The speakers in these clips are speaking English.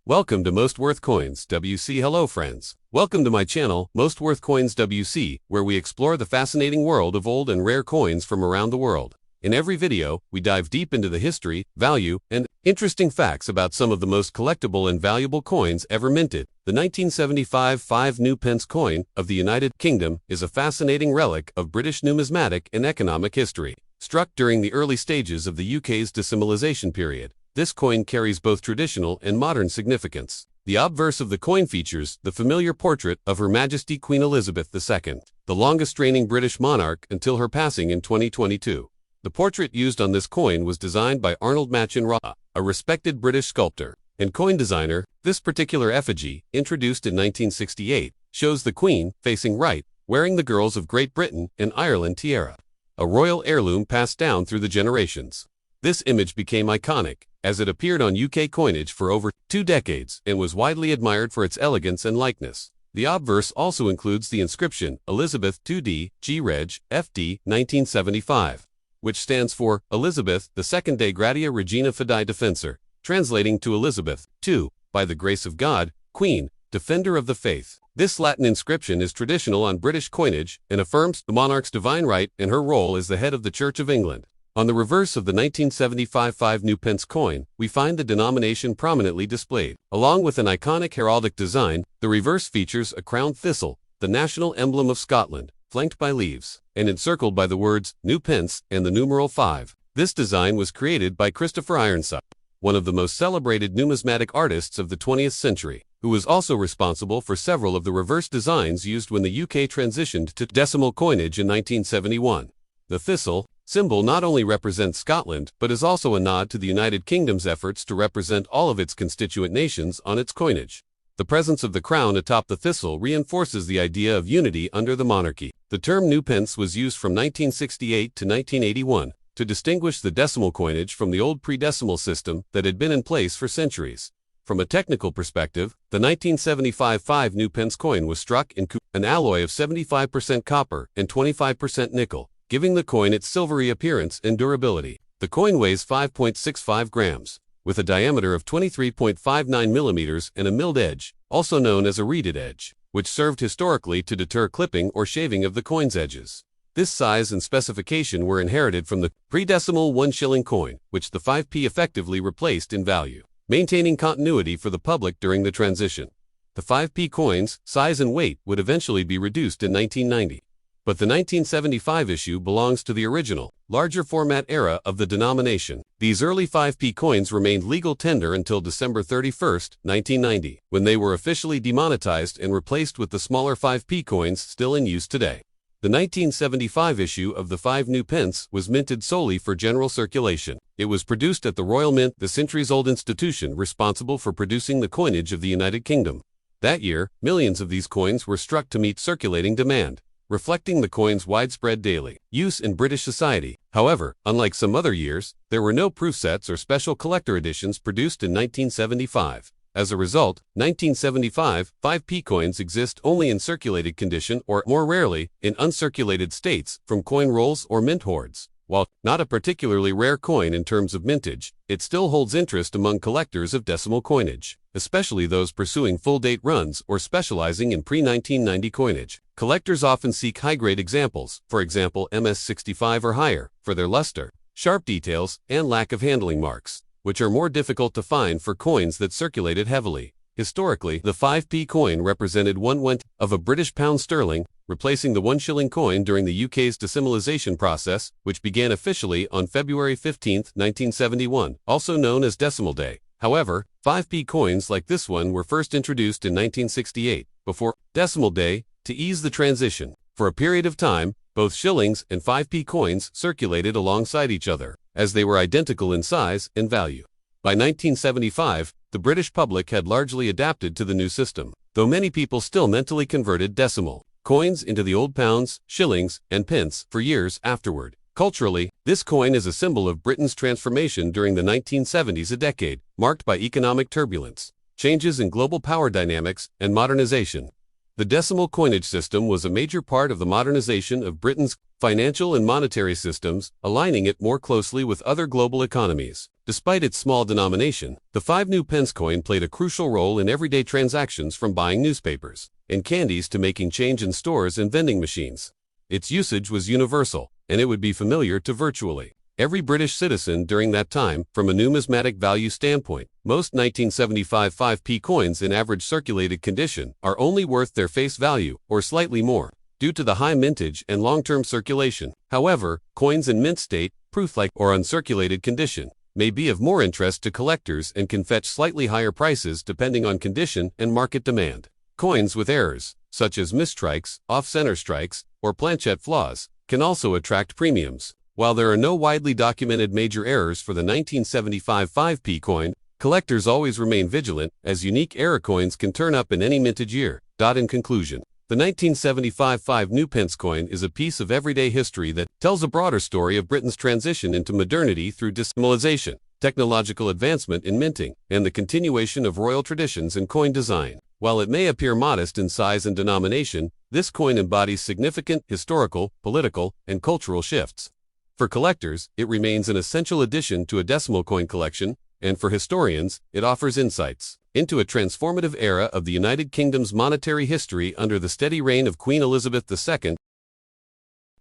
Welcome to Most Worth Coins WC. Hello friends. Welcome to my channel, Most Worth Coins WC, where we explore the fascinating world of old and rare coins from around the world. In every video, we dive deep into the history, value, and interesting facts about some of the most collectible and valuable coins ever minted. The 1975 5 new pence coin of the United Kingdom is a fascinating relic of British numismatic and economic history. Struck during the early stages of the UK's decimalisation period, this coin carries both traditional and modern significance. The obverse of the coin features the familiar portrait of Her Majesty Queen Elizabeth II, the longest-reigning British monarch until her passing in 2022. The portrait used on this coin was designed by Arnold Machin, a respected British sculptor and coin designer. This particular effigy, introduced in 1968, shows the Queen, facing right, wearing the girls of Great Britain and Ireland tiara, a royal heirloom passed down through the generations. This image became iconic, as it appeared on UK coinage for over 2 decades and was widely admired for its elegance and likeness. The obverse also includes the inscription Elizabeth 2D, G-Reg, FD, 1975, which stands for Elizabeth II de Gratia Regina Fidei Defensor, translating to Elizabeth II, by the grace of God, Queen, Defender of the Faith. This Latin inscription is traditional on British coinage and affirms the monarch's divine right and her role as the head of the Church of England. On the reverse of the 1975 5 new pence coin, we find the denomination prominently displayed. Along with an iconic heraldic design, the reverse features a crowned thistle, the national emblem of Scotland, flanked by leaves, and encircled by the words new pence and the numeral 5. This design was created by Christopher Ironside, one of the most celebrated numismatic artists of the 20th century, who was also responsible for several of the reverse designs used when the UK transitioned to decimal coinage in 1971. The thistle symbol not only represents Scotland, but is also a nod to the United Kingdom's efforts to represent all of its constituent nations on its coinage. The presence of the crown atop the thistle reinforces the idea of unity under the monarchy. The term new pence was used from 1968 to 1981 to distinguish the decimal coinage from the old pre-decimal system that had been in place for centuries. From a technical perspective, the 1975 5 new pence coin was struck in an alloy of 75% copper and 25% nickel, giving the coin its silvery appearance and durability. The coin weighs 5.65 grams, with a diameter of 23.59 millimeters and a milled edge, also known as a reeded edge, which served historically to deter clipping or shaving of the coin's edges. This size and specification were inherited from the pre-decimal 1 shilling coin, which the 5p effectively replaced in value, maintaining continuity for the public during the transition. The 5p coin's size and weight would eventually be reduced in 1990. But the 1975 issue belongs to the original, larger format era of the denomination. These early 5p coins remained legal tender until December 31, 1990, when they were officially demonetized and replaced with the smaller 5p coins still in use today. The 1975 issue of the 5 new pence was minted solely for general circulation. It was produced at the Royal Mint, the centuries-old institution responsible for producing the coinage of the United Kingdom. That year, millions of these coins were struck to meet circulating demand, reflecting the coin's widespread daily use in British society. However, unlike some other years, there were no proof sets or special collector editions produced in 1975. As a result, 1975 5p coins exist only in circulated condition or, more rarely, in uncirculated states from coin rolls or mint hoards. While not a particularly rare coin in terms of mintage, it still holds interest among collectors of decimal coinage, especially those pursuing full-date runs or specializing in pre-1990 coinage. Collectors often seek high-grade examples, for example MS65 or higher, for their luster, sharp details, and lack of handling marks, which are more difficult to find for coins that circulated heavily. Historically, the 5p coin represented 1/10 of a British pound sterling, replacing the 1 shilling coin during the UK's decimalisation process, which began officially on February 15, 1971, also known as Decimal Day. However, 5p coins like this one were first introduced in 1968, before Decimal Day, to ease the transition. For a period of time, both shillings and 5p coins circulated alongside each other, as they were identical in size and value. By 1975, the British public had largely adapted to the new system, though many people still mentally converted decimal coins into the old pounds, shillings, and pence for years afterward. Culturally, this coin is a symbol of Britain's transformation during the 1970s, a decade marked by economic turbulence, changes in global power dynamics, and modernization. The decimal coinage system was a major part of the modernization of Britain's financial and monetary systems, aligning it more closely with other global economies. Despite its small denomination, the 5 pence coin played a crucial role in everyday transactions, from buying newspapers and candies to making change in stores and vending machines. Its usage was universal, and it would be familiar to virtually every British citizen during that time. From a numismatic value standpoint, most 1975 5p coins in average circulated condition are only worth their face value, or slightly more, due to the high mintage and long-term circulation. However, coins in mint state, proof-like, or uncirculated condition may be of more interest to collectors and can fetch slightly higher prices depending on condition and market demand. Coins with errors, such as misstrikes, off-center strikes, or planchette flaws, can also attract premiums. While there are no widely documented major errors for the 1975 5p coin, collectors always remain vigilant, as unique error coins can turn up in any mintage year. In conclusion, the 1975 5 coin is a piece of everyday history that tells a broader story of Britain's transition into modernity through decimalization, technological advancement in minting, and the continuation of royal traditions in coin design. While it may appear modest in size and denomination, this coin embodies significant historical, political, and cultural shifts. For collectors, it remains an essential addition to a decimal coin collection, and for historians, it offers insights into a transformative era of the United Kingdom's monetary history under the steady reign of Queen Elizabeth II.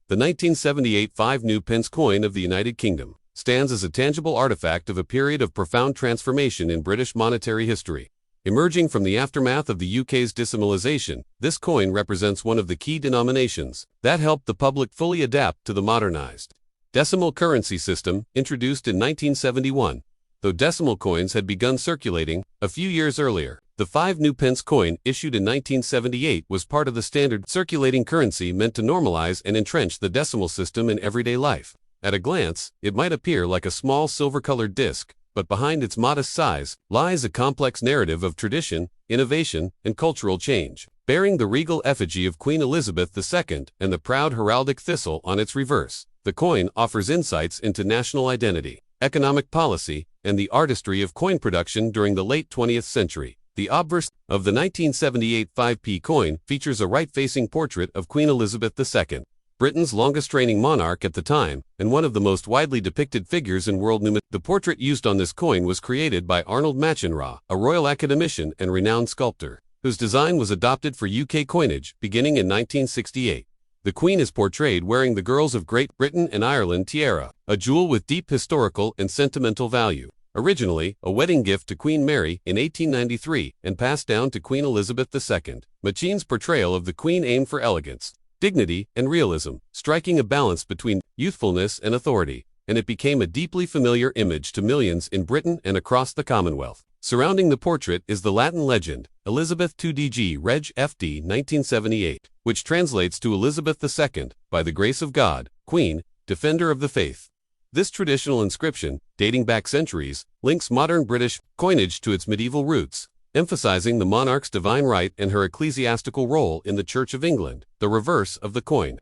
The 1978 5 pence coin of the United Kingdom stands as a tangible artifact of a period of profound transformation in British monetary history. Emerging from the aftermath of the UK's decimalization, this coin represents one of the key denominations that helped the public fully adapt to the modernized decimal currency system introduced in 1971. Though decimal coins had begun circulating a few years earlier, the 5 pence coin, issued in 1978, was part of the standard circulating currency meant to normalize and entrench the decimal system in everyday life. At a glance, it might appear like a small silver-colored disc, but behind its modest size lies a complex narrative of tradition, innovation, and cultural change. Bearing the regal effigy of Queen Elizabeth II and the proud heraldic thistle on its reverse, the coin offers insights into national identity, economic policy, and the artistry of coin production during the late 20th century. The obverse of the 1978 5p coin features a right-facing portrait of Queen Elizabeth II, Britain's longest-reigning monarch at the time, and one of the most widely depicted figures in world numismatics. The portrait used on this coin was created by Arnold Machenra, a royal academician and renowned sculptor, whose design was adopted for UK coinage beginning in 1968. The Queen is portrayed wearing the Girls of Great Britain and Ireland tiara, a jewel with deep historical and sentimental value. Originally a wedding gift to Queen Mary in 1893 and passed down to Queen Elizabeth II, Machen's portrayal of the Queen aimed for elegance, dignity, and realism, striking a balance between youthfulness and authority, and it became a deeply familiar image to millions in Britain and across the Commonwealth. Surrounding the portrait is the Latin legend, Elizabeth II Reg FD 1978, which translates to Elizabeth II, by the grace of God, Queen, Defender of the Faith. This traditional inscription, dating back centuries, links modern British coinage to its medieval roots, emphasizing the monarch's divine right and her ecclesiastical role in the Church of England. The reverse of the coin,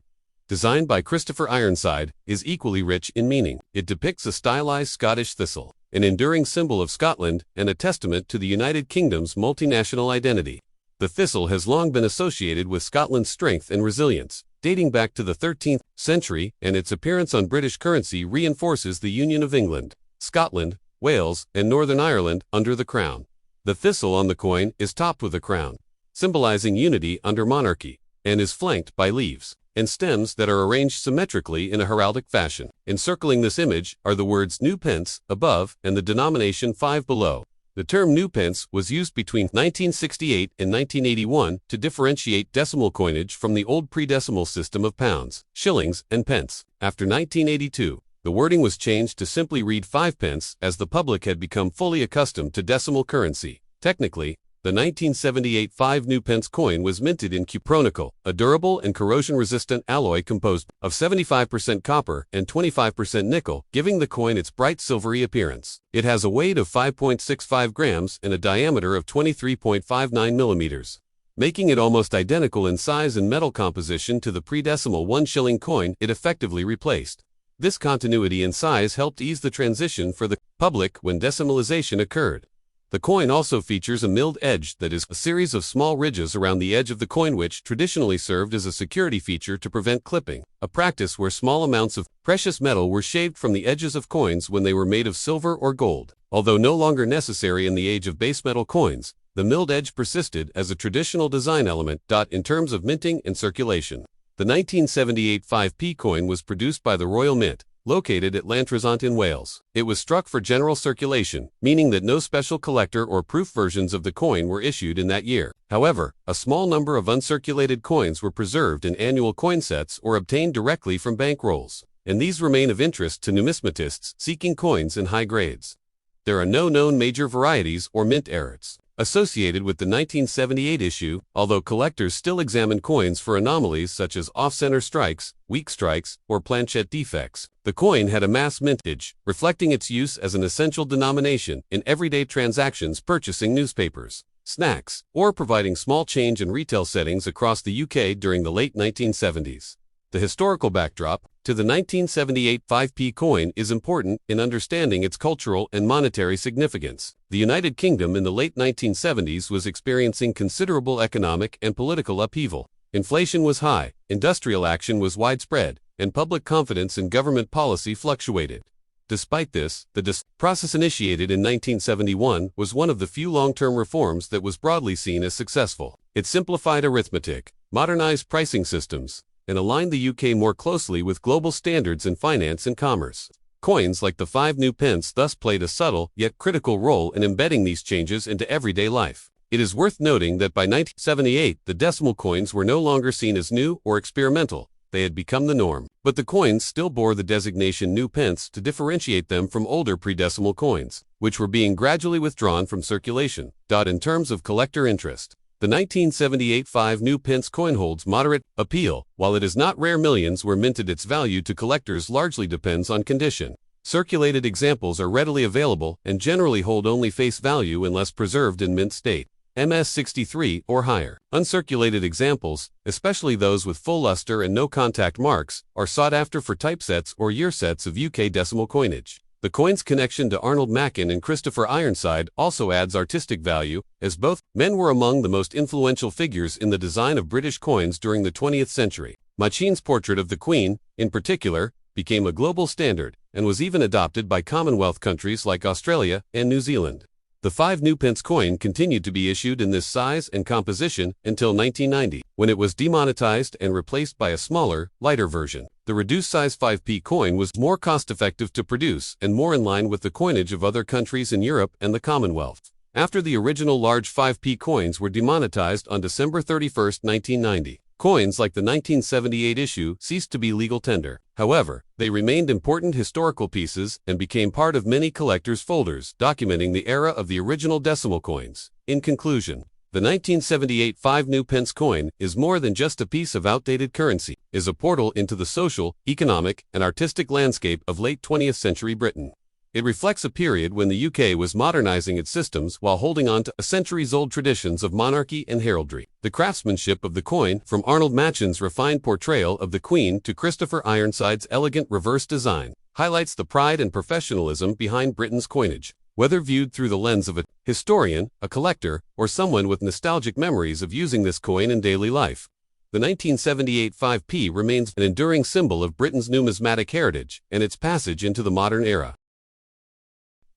designed by Christopher Ironside, is equally rich in meaning. It depicts a stylized Scottish thistle, an enduring symbol of Scotland and a testament to the United Kingdom's multinational identity. The thistle has long been associated with Scotland's strength and resilience, dating back to the 13th century, and its appearance on British currency reinforces the union of England, Scotland, Wales, and Northern Ireland under the crown. The thistle on the coin is topped with a crown, symbolizing unity under monarchy, and is flanked by leaves and stems that are arranged symmetrically in a heraldic fashion. Encircling this image are the words "new pence" above and the denomination 5 below. The term "new pence" was used between 1968 and 1981 to differentiate decimal coinage from the old pre-decimal system of pounds, shillings, and pence. After 1982, the wording was changed to simply read 5 pence, as the public had become fully accustomed to decimal currency. Technically, the 1978 5 pence coin was minted in cupronickel, a durable and corrosion-resistant alloy composed of 75% copper and 25% nickel, giving the coin its bright silvery appearance. It has a weight of 5.65 grams and a diameter of 23.59 millimeters, making it almost identical in size and metal composition to the pre-decimal 1 shilling coin it effectively replaced. This continuity in size helped ease the transition for the public when decimalization occurred. The coin also features a milled edge that is a series of small ridges around the edge of the coin which traditionally served as a security feature to prevent clipping, a practice where small amounts of precious metal were shaved from the edges of coins when they were made of silver or gold. Although no longer necessary in the age of base metal coins, the milled edge persisted as a traditional design element. In terms of minting and circulation, the 1978 5p coin was produced by the Royal Mint, located at Llantrisant in Wales. It was struck for general circulation, meaning that no special collector or proof versions of the coin were issued in that year. However, a small number of uncirculated coins were preserved in annual coin sets or obtained directly from bank rolls, and these remain of interest to numismatists seeking coins in high grades. There are no known major varieties or mint errors associated with the 1978 issue, although collectors still examine coins for anomalies such as off-center strikes, weak strikes, or planchette defects. The coin had a mass mintage, reflecting its use as an essential denomination in everyday transactions purchasing newspapers, snacks, or providing small change in retail settings across the UK during the late 1970s. The historical backdrop to the 1978 5p coin is important in understanding its cultural and monetary significance. The United Kingdom in the late 1970s was experiencing considerable economic and political upheaval. Inflation was high, industrial action was widespread, and public confidence in government policy fluctuated. Despite this, the process initiated in 1971 was one of the few long-term reforms that was broadly seen as successful. It simplified arithmetic, modernized pricing systems, and aligned the UK more closely with global standards in finance and commerce. Coins like the 5 new pence thus played a subtle yet critical role in embedding these changes into everyday life. It is worth noting that by 1978, the decimal coins were no longer seen as new or experimental. They had become the norm. But the coins still bore the designation new pence to differentiate them from older pre-decimal coins, which were being gradually withdrawn from circulation. In terms of collector interest, the 1978 5 new pence coin holds moderate appeal. While it is not rare millions were minted, its value to collectors largely depends on condition. Circulated examples are readily available and generally hold only face value unless preserved in mint state, MS63 or higher. Uncirculated examples, especially those with full luster and no contact marks, are sought after for typesets or year sets of UK decimal coinage. The coin's connection to Arnold Machin and Christopher Ironside also adds artistic value, as both men were among the most influential figures in the design of British coins during the 20th century. Machin's portrait of the Queen, in particular, became a global standard, and was even adopted by Commonwealth countries like Australia and New Zealand. The 5 new pence coin continued to be issued in this size and composition until 1990, when it was demonetized and replaced by a smaller, lighter version. The reduced-size 5p coin was more cost-effective to produce and more in line with the coinage of other countries in Europe and the Commonwealth. After the original large 5p coins were demonetized on December 31, 1990, coins like the 1978 issue ceased to be legal tender. However, they remained important historical pieces and became part of many collectors' folders, documenting the era of the original decimal coins. In conclusion, the 1978 5 new pence coin is more than just a piece of outdated currency. It is a portal into the social, economic, and artistic landscape of late 20th century Britain. It reflects a period when the UK was modernizing its systems while holding on to centuries-old traditions of monarchy and heraldry. The craftsmanship of the coin, from Arnold Machin's refined portrayal of the Queen to Christopher Ironside's elegant reverse design, highlights the pride and professionalism behind Britain's coinage. Whether viewed through the lens of a historian, a collector, or someone with nostalgic memories of using this coin in daily life, the 1978 5p remains an enduring symbol of Britain's numismatic heritage and its passage into the modern era.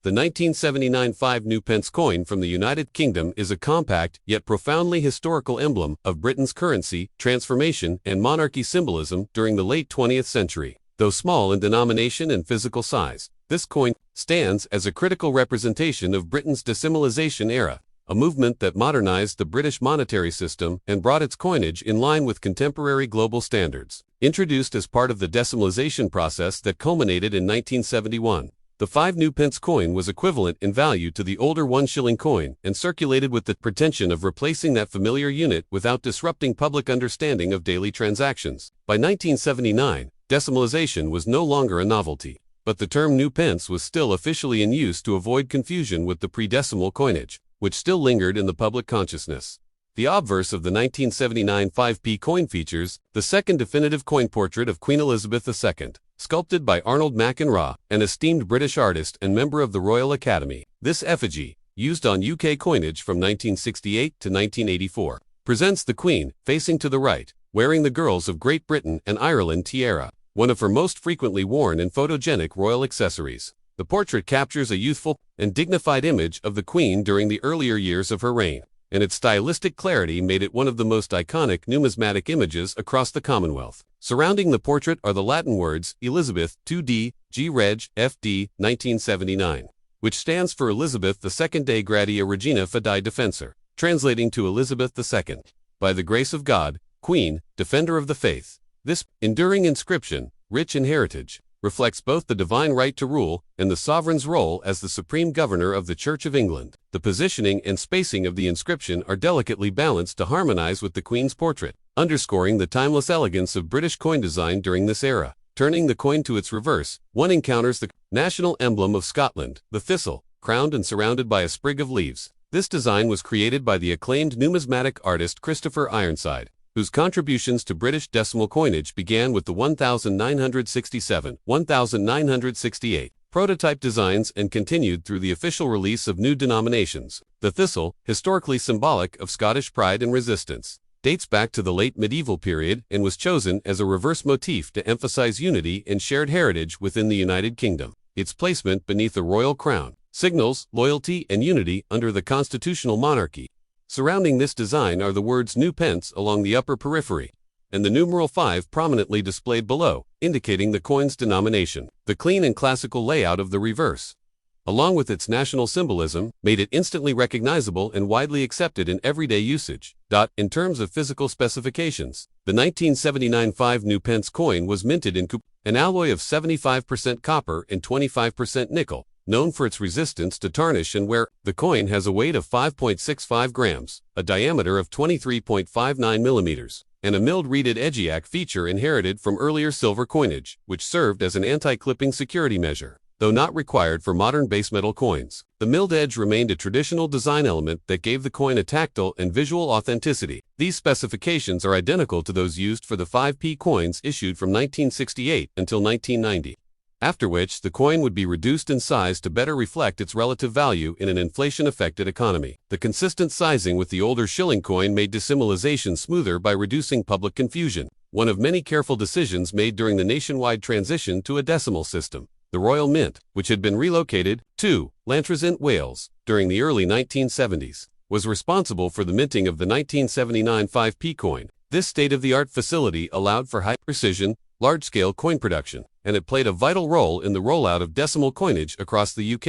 The 1979 5 new pence coin from the United Kingdom is a compact yet profoundly historical emblem of Britain's currency, transformation, and monarchy symbolism during the late 20th century. Though small in denomination and physical size, this coin stands as a critical representation of Britain's decimalization era, a movement that modernized the British monetary system and brought its coinage in line with contemporary global standards. Introduced as part of the decimalization process that culminated in 1971, the 5 new pence coin was equivalent in value to the older 1 shilling coin and circulated with the pretension of replacing that familiar unit without disrupting public understanding of daily transactions. By 1979, decimalization was no longer a novelty, but the term new pence was still officially in use to avoid confusion with the pre-decimal coinage, which still lingered in the public consciousness. The obverse of the 1979 5p coin features the second definitive coin portrait of Queen Elizabeth II, sculpted by Arnold Machin, an esteemed British artist and member of the Royal Academy. This effigy, used on UK coinage from 1968 to 1984, presents the Queen, facing to the right, wearing the Girls of Great Britain and Ireland tiara, one of her most frequently worn and photogenic royal accessories. The portrait captures a youthful and dignified image of the Queen during the earlier years of her reign, and its stylistic clarity made it one of the most iconic numismatic images across the Commonwealth. Surrounding the portrait are the Latin words Elizabeth 2d, G Reg, FD, 1979, which stands for Elizabeth II Dei Gratia Regina Fidei Defensor, translating to Elizabeth II, by the grace of God, Queen, Defender of the Faith. This enduring inscription, rich in heritage, reflects both the divine right to rule and the sovereign's role as the supreme governor of the Church of England. The positioning and spacing of the inscription are delicately balanced to harmonize with the Queen's portrait, underscoring the timeless elegance of British coin design during this era. Turning the coin to its reverse, one encounters the national emblem of Scotland, the thistle, crowned and surrounded by a sprig of leaves. This design was created by the acclaimed numismatic artist Christopher Ironside, whose contributions to British decimal coinage began with the 1967, 1968 prototype designs and continued through the official release of new denominations. The thistle, historically symbolic of Scottish pride and resistance, dates back to the late medieval period and was chosen as a reverse motif to emphasize unity and shared heritage within the United Kingdom. Its placement beneath the royal crown signals loyalty and unity under the constitutional monarchy. Surrounding this design are the words New Pence along the upper periphery, and the numeral 5 prominently displayed below, indicating the coin's denomination. The clean and classical layout of the reverse, along with its national symbolism, made it instantly recognizable and widely accepted in everyday usage. In terms of physical specifications, the 1979 5 New Pence coin was minted in coupe, an alloy of 75% copper and 25% nickel, known for its resistance to tarnish and wear. The coin has a weight of 5.65 grams, a diameter of 23.59 millimeters, and a milled reeded edgiac feature inherited from earlier silver coinage, which served as an anti-clipping security measure. Though not required for modern base metal coins, the milled edge remained a traditional design element that gave the coin a tactile and visual authenticity. These specifications are identical to those used for the 5p coins issued from 1968 until 1990. After which the coin would be reduced in size to better reflect its relative value in an inflation-affected economy. The consistent sizing with the older shilling coin made dissimilization smoother by reducing public confusion, one of many careful decisions made during the nationwide transition to a decimal system. The Royal Mint, which had been relocated to Llantrisant, Wales, during the early 1970s, was responsible for the minting of the 1979 5p coin. This state-of-the-art facility allowed for high-precision, large-scale coin production, and it played a vital role in the rollout of decimal coinage across the UK.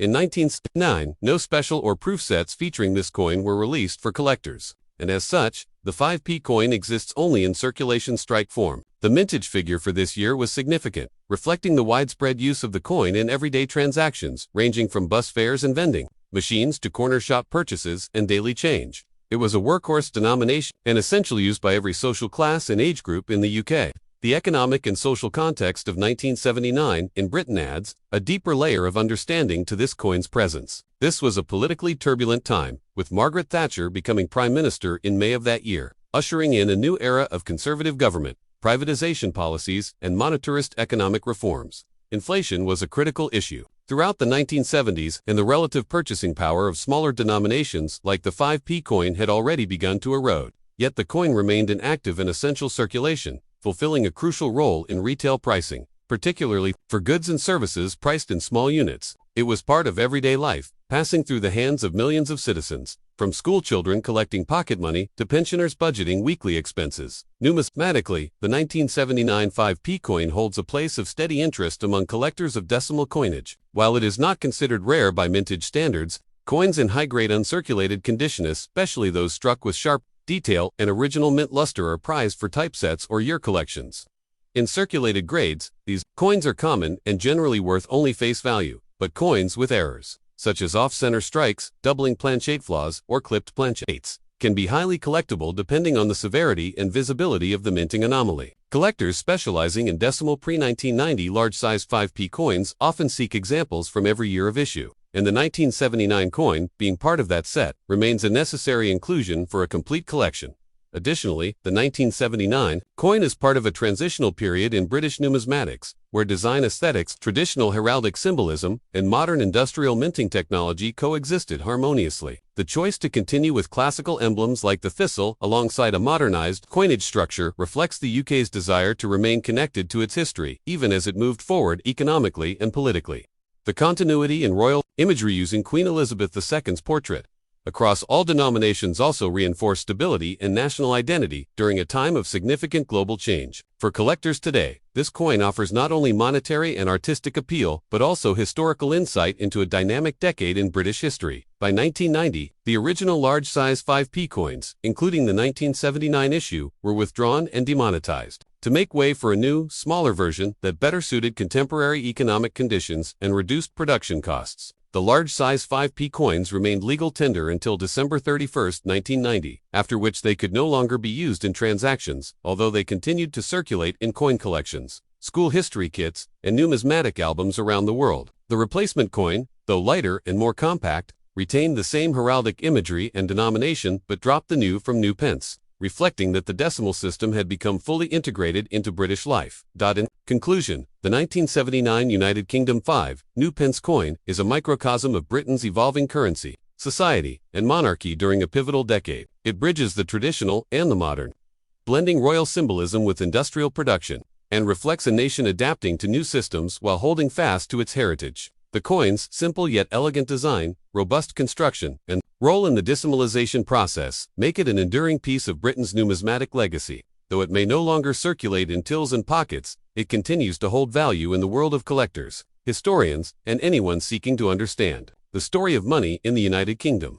In 1979, no special or proof sets featuring this coin were released for collectors, and as such, the 5p coin exists only in circulation strike form. The mintage figure for this year was significant, reflecting the widespread use of the coin in everyday transactions, ranging from bus fares and vending machines to corner shop purchases and daily change. It was a workhorse denomination and essential use by every social class and age group in the UK. The economic and social context of 1979 in Britain adds a deeper layer of understanding to this coin's presence. This was a politically turbulent time, with Margaret Thatcher becoming Prime Minister in May of that year, ushering in a new era of conservative government, privatization policies, and monetarist economic reforms. Inflation was a critical issue throughout the 1970s, and the relative purchasing power of smaller denominations like the 5p coin had already begun to erode. Yet the coin remained in active and essential circulation, fulfilling a crucial role in retail pricing, particularly for goods and services priced in small units. It was part of everyday life, passing through the hands of millions of citizens, from schoolchildren collecting pocket money to pensioners budgeting weekly expenses. Numismatically, the 1979 5p coin holds a place of steady interest among collectors of decimal coinage. While it is not considered rare by mintage standards, coins in high-grade uncirculated condition, especially those struck with sharp detail and original mint luster, are prized for typesets or year collections. In circulated grades, these coins are common and generally worth only face value, but coins with errors, such as off-center strikes, doubling planchette flaws, or clipped planchettes, can be highly collectible depending on the severity and visibility of the minting anomaly. Collectors specializing in decimal pre-1990 large-sized 5p coins often seek examples from every year of issue, and the 1979 coin, being part of that set, remains a necessary inclusion for a complete collection. Additionally, the 1979 coin is part of a transitional period in British numismatics, where design aesthetics, traditional heraldic symbolism, and modern industrial minting technology coexisted harmoniously. The choice to continue with classical emblems like the thistle alongside a modernized coinage structure reflects the UK's desire to remain connected to its history, even as it moved forward economically and politically. The continuity in royal imagery using Queen Elizabeth II's portrait across all denominations also reinforce stability and national identity during a time of significant global change. For collectors today, this coin offers not only monetary and artistic appeal, but also historical insight into a dynamic decade in British history. By 1990, the original large-size 5p coins, including the 1979 issue, were withdrawn and demonetized, to make way for a new, smaller version that better suited contemporary economic conditions and reduced production costs. The large-size 5p coins remained legal tender until December 31, 1990, after which they could no longer be used in transactions, although they continued to circulate in coin collections, school history kits, and numismatic albums around the world. The replacement coin, though lighter and more compact, retained the same heraldic imagery and denomination but dropped the new from new pence, reflecting that the decimal system had become fully integrated into British life. In conclusion, the 1979 United Kingdom 5 new pence coin is a microcosm of Britain's evolving currency, society, and monarchy during a pivotal decade. It bridges the traditional and the modern, blending royal symbolism with industrial production, and reflects a nation adapting to new systems while holding fast to its heritage. The coin's simple yet elegant design, robust construction, and role in the decimalization process make it an enduring piece of Britain's numismatic legacy. Though it may no longer circulate in tills and pockets, it continues to hold value in the world of collectors, historians, and anyone seeking to understand the story of money in the United Kingdom.